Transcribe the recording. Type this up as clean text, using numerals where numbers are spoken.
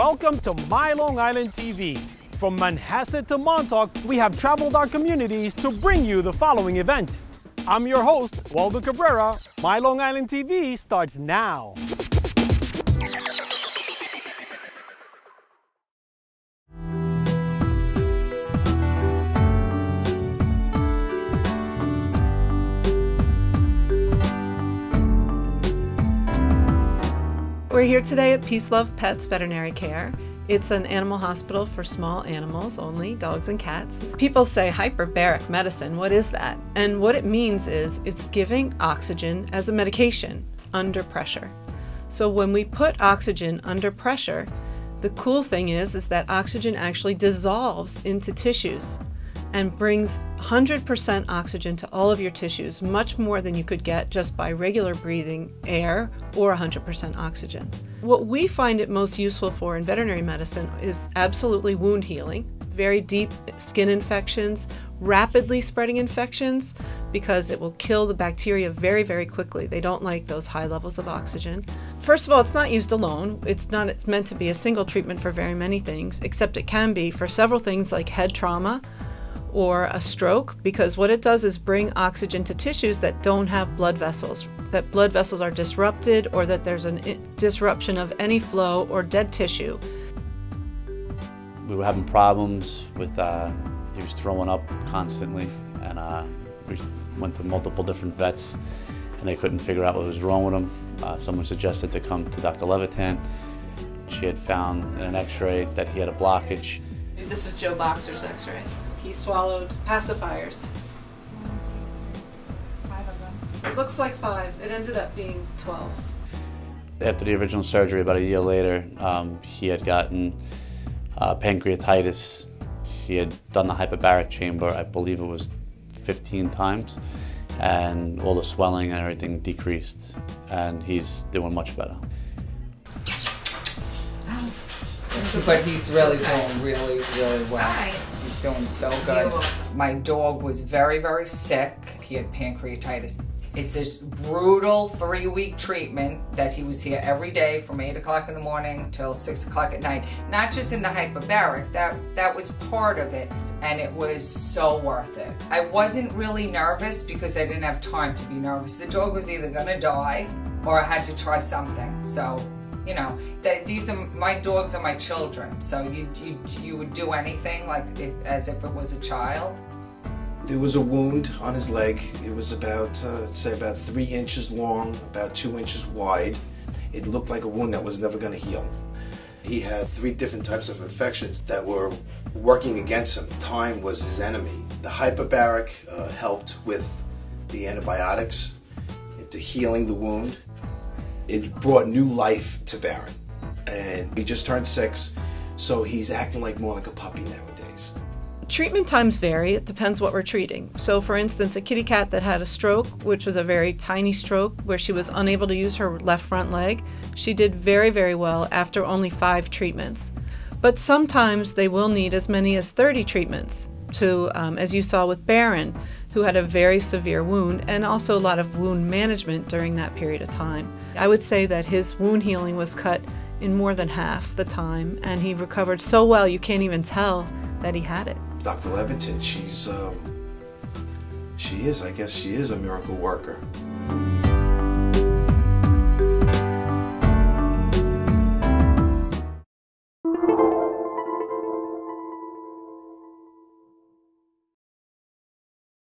Welcome to My Long Island TV. From Manhasset to Montauk, we have traveled our communities to bring you the following events. I'm your host, Waldo Cabrera. My Long Island TV starts now. We're here today at Peace Love Pets Veterinary Care. It's an animal hospital for small animals only, dogs and cats. People say hyperbaric medicine, what is that? And what it means is it's giving oxygen as a medication under pressure. So when we put oxygen under pressure, the cool thing is that oxygen actually dissolves into tissues and brings 100% oxygen to all of your tissues, much more than you could get just by regular breathing air or 100% oxygen. What we find it most useful for in veterinary medicine is absolutely wound healing, very deep skin infections, rapidly spreading infections, because it will kill the bacteria very, very quickly. They don't like those high levels of oxygen. First of all, it's not used alone. It's not meant to be a single treatment for very many things, except it can be for several things like head trauma, or a stroke, because what it does is bring oxygen to tissues that don't have blood vessels, that blood vessels are disrupted, or that there's a disruption of any flow or dead tissue. We were having problems with, he was throwing up constantly, and we went to multiple different vets and they couldn't figure out what was wrong with him. Someone suggested to come to Dr. Levitan. She had found in an x-ray that he had a blockage. This is Joe Boxer's x-ray. He swallowed pacifiers. 5 of them. It looks like 5. It ended up being 12. After the original surgery, about a year later, he had gotten pancreatitis. He had done the hyperbaric chamber, I believe it was 15 times, and all the swelling and everything decreased, and he's doing much better. But he's really doing really well. He's doing so good. My dog was very, very sick. He had pancreatitis. It's this brutal 3-week treatment that he was here every day from 8 o'clock in the morning till 6 o'clock at night. Not just in the hyperbaric, that was part of it, and it was so worth it. I wasn't really nervous because I didn't have time to be nervous. The dog was either gonna die or I had to try something. So, you know, these are my dogs are my children. So you would do anything like as if it was a child. There was a wound on his leg. It was about, say about 3 inches long, about 2 inches wide. It looked like a wound that was never going to heal. He had 3 different types of infections that were working against him. Time was his enemy. The hyperbaric helped with the antibiotics, into healing the wound. It brought new life to Baron, and he just turned 6, so he's acting like more like a puppy nowadays. Treatment times vary. It depends what we're treating. So for instance, a kitty cat that had a stroke, which was a very tiny stroke where she was unable to use her left front leg, she did very, very well after only 5 treatments. But sometimes they will need as many as 30 treatments to, as you saw with Baron, who had a very severe wound, and also a lot of wound management during that period of time. I would say that his wound healing was cut in more than half the time, and he recovered so well you can't even tell that he had it. Dr. Levitan, I guess she is a miracle worker.